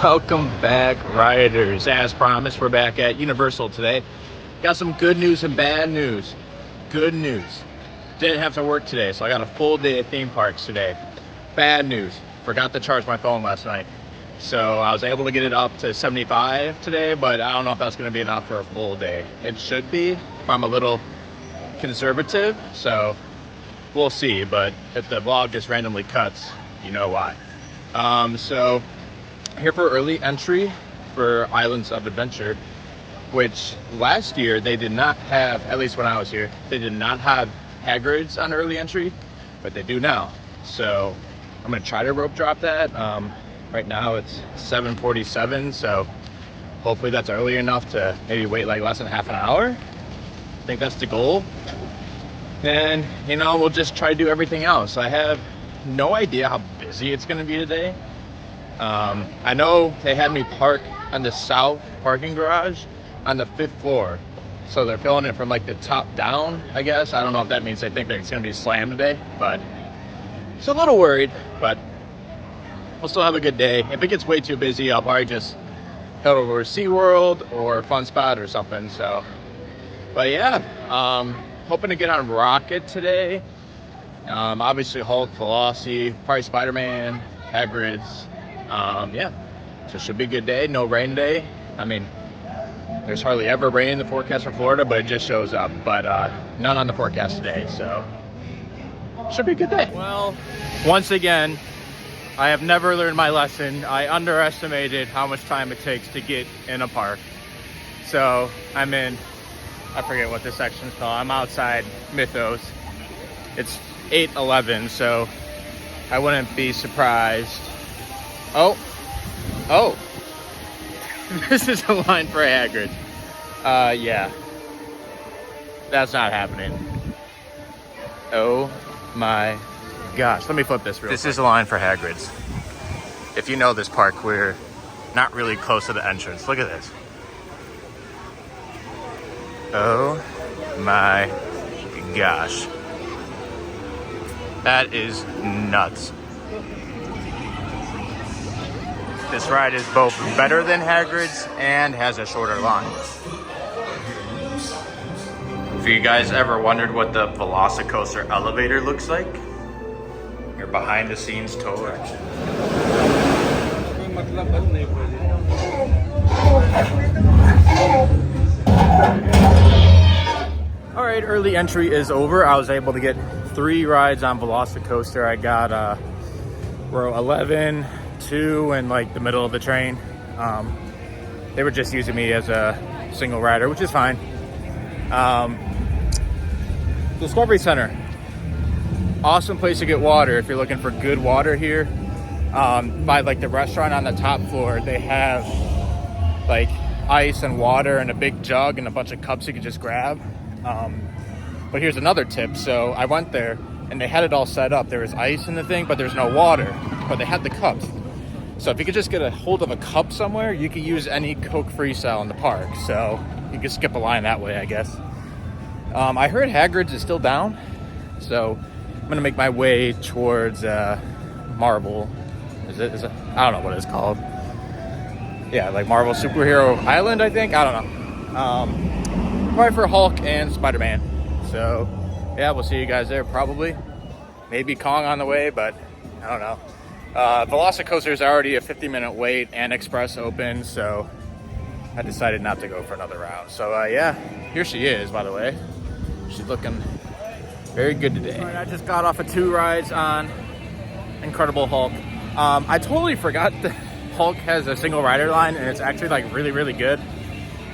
Welcome back, riders. As promised, we're back at Universal today. Got some good news and bad news. Good news, didn't have to work today, so I got a full day of theme parks today. Bad news, forgot to charge my phone last night, so I was able to get it up to 75 today, but I don't know if that's going to be enough for a full day. It should be if I'm a little conservative, so we'll see. But if the vlog just randomly cuts, you know why. So here for early entry for Islands of Adventure, which last year they did not have, at least when I was here, they did not have Hagrid's on early entry, but they do now. So I'm gonna try to rope drop that. Right now it's 7:47, so hopefully that's early enough to maybe wait like less than half an hour. I think that's the goal. And you know, we'll just try to do everything else. I have no idea how busy it's gonna be today. I know they had me park on the south parking garage on the 5th floor, so they're filling it from like the top down, I guess. I don't know if that means they think that it's gonna be slammed today, but it's a little worried. But we'll still have a good day. If it gets way too busy, I'll probably just head over to SeaWorld or Fun Spot or something. So, but yeah, hoping to get on Rocket today. Obviously Hulk, Velocity, probably Spider-Man, Hagrid's. Yeah, so it should be a good day. No rain day. I mean, there's hardly ever rain in the forecast for Florida, but it just shows up. But none on the forecast today, so should be a good day. Well, once again, I have never learned my lesson. I underestimated how much time it takes to get in a park. So I'm in, I forget what this section's called. I'm outside Mythos. It's 8:11, so I wouldn't be surprised. Oh, this is a line for Hagrid. Yeah, that's not happening. Oh my gosh, let me flip this real quick. This is a line for Hagrid's. If you know this park, we're not really close to the entrance. Look at this. Oh my gosh. That is nuts. This ride is both better than Hagrid's and has a shorter line. If you guys ever wondered what the Velocicoaster elevator looks like, your behind the scenes tour. All right, early entry is over. I was able to get 3 rides on Velocicoaster. I got row 11, 2, and like the middle of the train. They were just using me as a single rider, which is fine. Discovery Center, awesome place to get water if you're looking for good water here. By like the restaurant on the top floor, they have like ice and water and a big jug and a bunch of cups you can just grab. But here's another tip. So I went there and they had it all set up. There was ice in the thing, but there's no water, but they had the cups. So if you could just get a hold of a cup somewhere, you could use any Coke Freestyle in the park. So you could skip a line that way, I guess. I heard Hagrid's is still down, so I'm gonna make my way towards Marvel. Is it? I don't know what it's called. Yeah, like Marvel Superhero Island, I think. I don't know. Probably for Hulk and Spider-Man. So yeah, we'll see you guys there probably. Maybe Kong on the way, but I don't know. Velocicoaster is already a 50-minute wait and express open, so I decided not to go for another round. So yeah, here she is, by the way. She's looking very good today. All right, I just got off of 2 rides on Incredible Hulk. I totally forgot that Hulk has a single rider line, and it's actually like really, really good.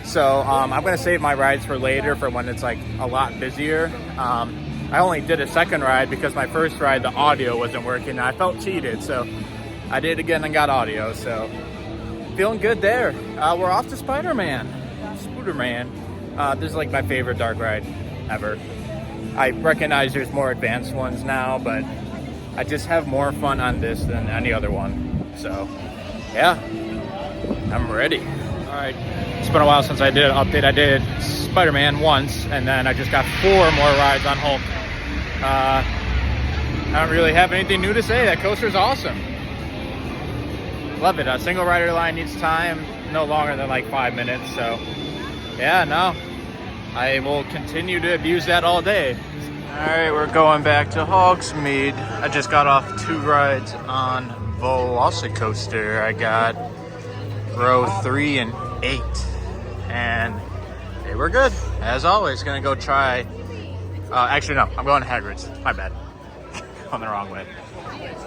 So I'm gonna save my rides for later, for when it's like a lot busier. I only did a second ride because my first ride, the audio wasn't working, and I felt cheated. So I did it again and got audio, so feeling good there. We're off to Spider-Man. Spooderman. This is like my favorite dark ride ever. I recognize there's more advanced ones now, but I just have more fun on this than any other one. So yeah, I'm ready. All right, it's been a while since I did an update. I did Spider-Man once, and then I just got 4 more rides on Hulk. I don't really have anything new to say. That coaster's awesome. love it. A single rider line needs time no longer than like 5 minutes. So yeah, no, I will continue to abuse that all day. All right, we're going back to Hogsmeade. I just got off 2 rides on Velocicoaster. I got row 3 and 8, and they were good as always. Gonna go try. Actually, no, I'm going to Hagrid's. My bad. Going the wrong way.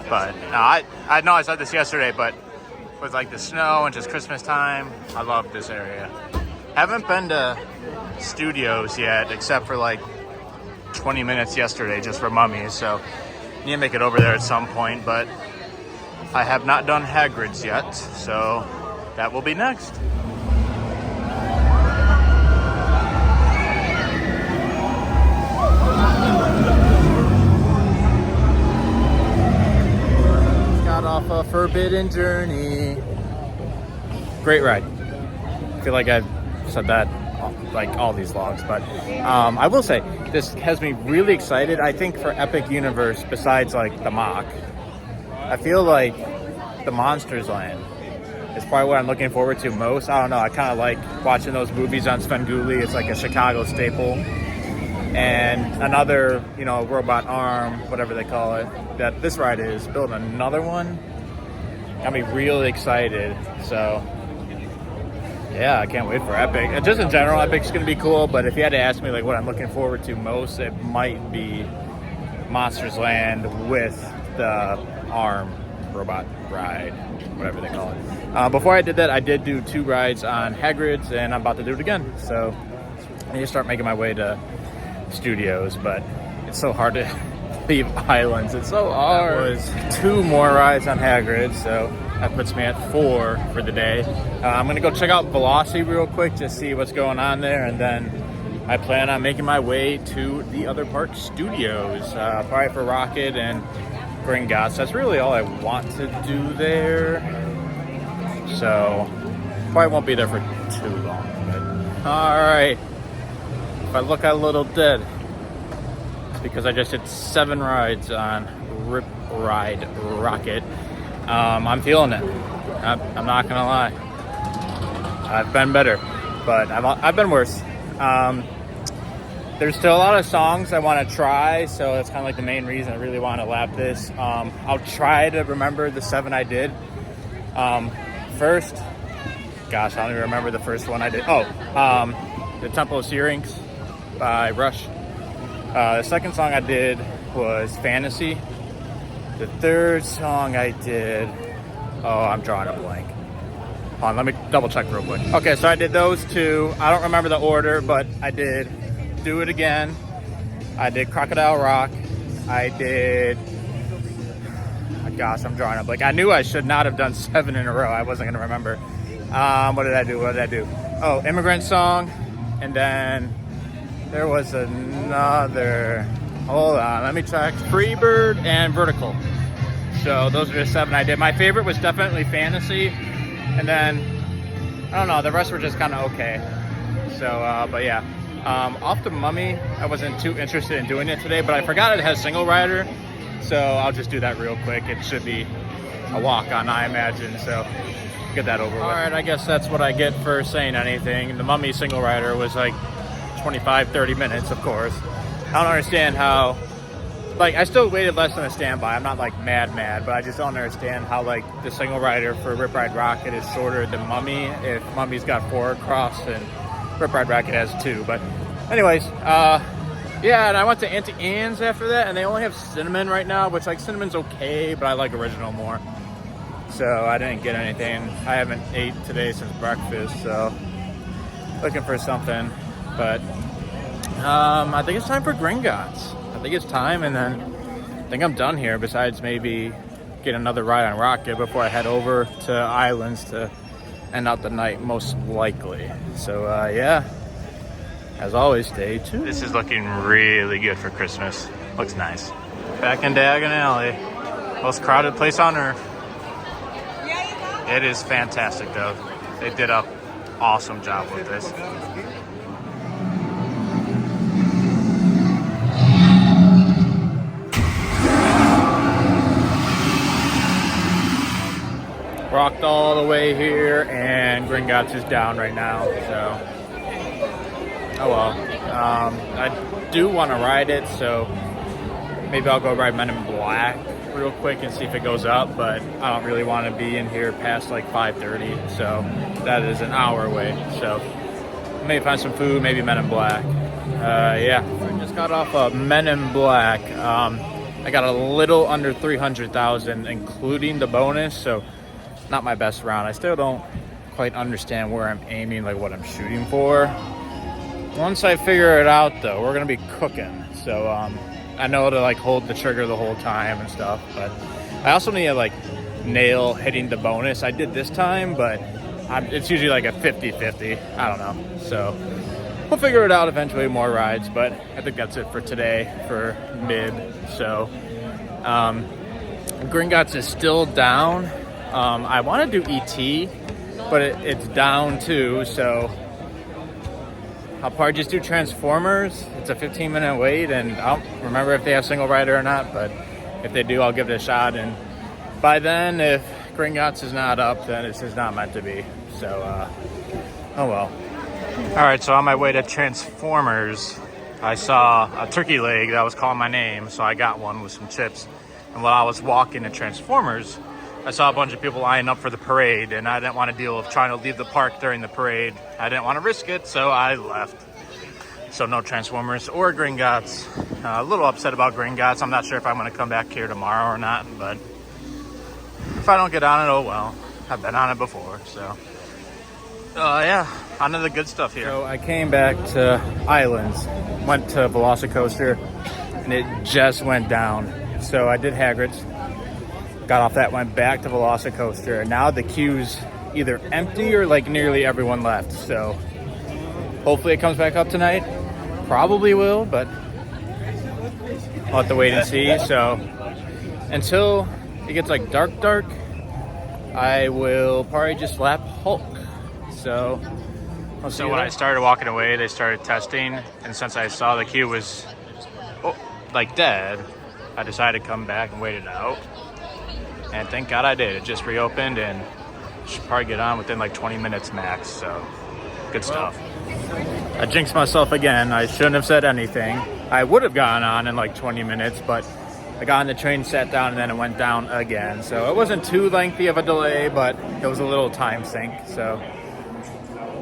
But no, I know I said this yesterday, but with like the snow and just Christmas time, I love this area. Haven't been to Studios yet, except for like 20 minutes yesterday just for Mummies, so need to make it over there at some point. But I have not done Hagrid's yet, so that will be next. Got off a Forbidden Journey. Great ride. I feel like I've said that like all these vlogs, but I will say this has me really excited. I think for Epic Universe, besides like the Mock, I feel like the Monsters Land is probably what I'm looking forward to most. I don't know, I kind of like watching those movies on Svengoolie. It's like a Chicago staple. And another, you know, robot arm, whatever they call it, that this ride is, building another one. Got me really excited. So yeah, I can't wait for Epic. And just in general, Epic's gonna be cool, but if you had to ask me like what I'm looking forward to most, it might be Monsters Land with the arm robot ride, whatever they call it. Before I did that, I did do 2 rides on Hagrid's, and I'm about to do it again. So I need to start making my way to Studios, but it's so hard to leave Islands. It's so hard. That was 2 more rides on Hagrid's, so that puts me at 4 for the day. I'm gonna go check out Velocity real quick to see what's going on there, and then I plan on making my way to the other park Studios, probably for Rocket and Gringotts. That's really all I want to do there. So probably won't be there for too long. But all right, if I look a little dead, it's because I just did 7 rides on Rip Ride Rocket. I'm feeling it. I'm not gonna lie. I've been better, but I've been worse. There's still a lot of songs I want to try, so that's kind of like the main reason I really want to lap this. I'll try to remember the 7 I did. First, gosh, I don't even remember the first one I did. Oh, the Temple of Syrinx by Rush. The second song I did was Fantasy. The third song I did, oh, I'm drawing a blank. Hold on, let me double check real quick. Okay, so I did those 2. I don't remember the order, but I did Do It Again. I did Crocodile Rock. I did, oh gosh, I'm drawing a blank. I knew I should not have done 7 in a row. I wasn't gonna remember. What did I do? Oh, Immigrant Song. And then there was another, hold on, let me check. Freebird and Vertical. So those are the 7 I did. My favorite was definitely Fantasy. And then, I don't know, the rest were just kind of okay. So, but yeah. Off the Mummy, I wasn't too interested in doing it today, but I forgot it has single rider. So I'll just do that real quick. It should be a walk-on, I imagine. So get that over with. All right, I guess that's what I get for saying anything. The Mummy single rider was like 25, 30 minutes, of course. I don't understand how, like, I still waited less than a standby. I'm not like mad, but I just don't understand how like the single rider for Rip Ride Rocket is shorter than Mummy if Mummy's got 4 across and Rip Ride Rocket has 2. But anyways, yeah, and I went to Auntie Anne's after that, and they only have cinnamon right now, which like cinnamon's okay, but I like original more. So I didn't get anything. I haven't ate today since breakfast, so looking for something. But I think it's time for Gringotts. I think it's time, and then I think I'm done here, besides maybe get another ride on Rocket before I head over to Islands to end out the night, most likely. So yeah, as always, stay tuned. This is looking really good for Christmas. Looks nice. Back in Diagon Alley, most crowded place on earth. It is fantastic though. They did an awesome job with this. Walked all the way here, and Gringotts is down right now, so oh well. I do want to ride it, so maybe I'll go ride Men in Black real quick and see if it goes up, but I don't really want to be in here past like 5:30, so that is an hour away. So maybe find some food, maybe Men in Black. Yeah, I just got off of Men in Black. I got a little under 300,000, including the bonus, so not my best round. I still don't quite understand where I'm aiming, like what I'm shooting for. Once I figure it out, though, we're gonna be cooking. So I know to like hold the trigger the whole time and stuff, but I also need to like nail hitting the bonus. I did this time, but it's usually like a 50-50. I don't know. So we'll figure it out eventually, more rides, but I think that's it for today for mid. So Gringotts is still down. I want to do ET, but it's down too, so I'll probably just do Transformers. It's a 15-minute wait, and I don't remember if they have single rider or not, but if they do, I'll give it a shot. And by then, if Gringotts is not up, then it's just not meant to be. So, oh well. All right, so on my way to Transformers, I saw a turkey leg that was calling my name, so I got one with some chips. And while I was walking to Transformers, I saw a bunch of people lining up for the parade, and I didn't want to deal with trying to leave the park during the parade. I didn't want to risk it, so I left. So no Transformers or Gringotts. A little upset about Gringotts. I'm not sure if I'm going to come back here tomorrow or not, but if I don't get on it, oh well. I've been on it before, so. Yeah, on to the good stuff here. So I came back to Islands, went to Velocicoaster, and it just went down. So I did Hagrid's. Got off that, went back to Velocicoaster, and now the queue's either empty or like nearly everyone left. So hopefully it comes back up tonight. Probably will, but I'll have to wait and see. So until it gets like dark, I will probably just lap Hulk. So when I started walking away, they started testing, and since I saw the queue was like dead, I decided to come back and wait it out. And thank God I did. It just reopened, and should probably get on within like 20 minutes max. So good stuff. I jinxed myself again. I shouldn't have said anything. I would have gotten on in like 20 minutes, but I got on the train, sat down, and then it went down again. So it wasn't too lengthy of a delay, but it was a little time sink. So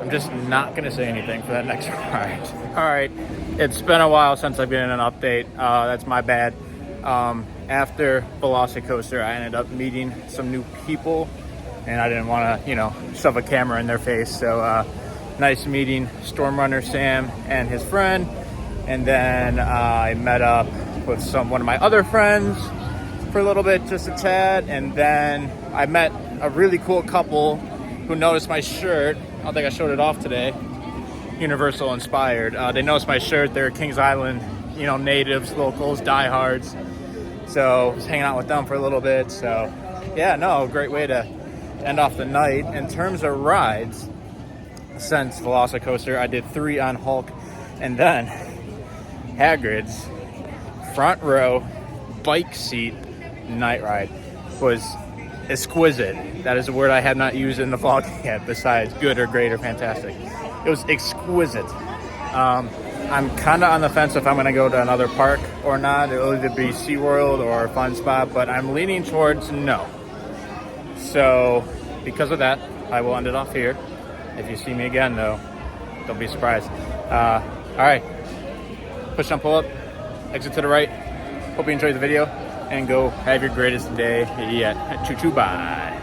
I'm just not going to say anything for that next ride. All right. It's been a while since I've given an update. That's my bad. After Velocicoaster, I ended up meeting some new people, and I didn't want to, shove a camera in their face. So nice meeting Stormrunner Sam and his friend. And then I met up with one of my other friends for a little bit, just a tad. And then I met a really cool couple who noticed my shirt. I don't think I showed it off today. Universal inspired. They noticed my shirt. They're Kings Island, natives, locals, diehards. So I was hanging out with them for a little bit. So yeah, great way to end off the night. In terms of rides, since Velocicoaster, I did 3 on Hulk, and then Hagrid's front row bike seat night ride was exquisite. That is a word I have not used in the vlog yet, besides good or great or fantastic. It was exquisite. I'm kind of on the fence if I'm going to go to another park or not. It'll either be SeaWorld or Fun Spot, but I'm leaning towards no. So because of that, I will end it off here. If you see me again, though, don't be surprised. All right. Push down, pull up, exit to the right. Hope you enjoyed the video, and go have your greatest day yet. Choo-choo, bye.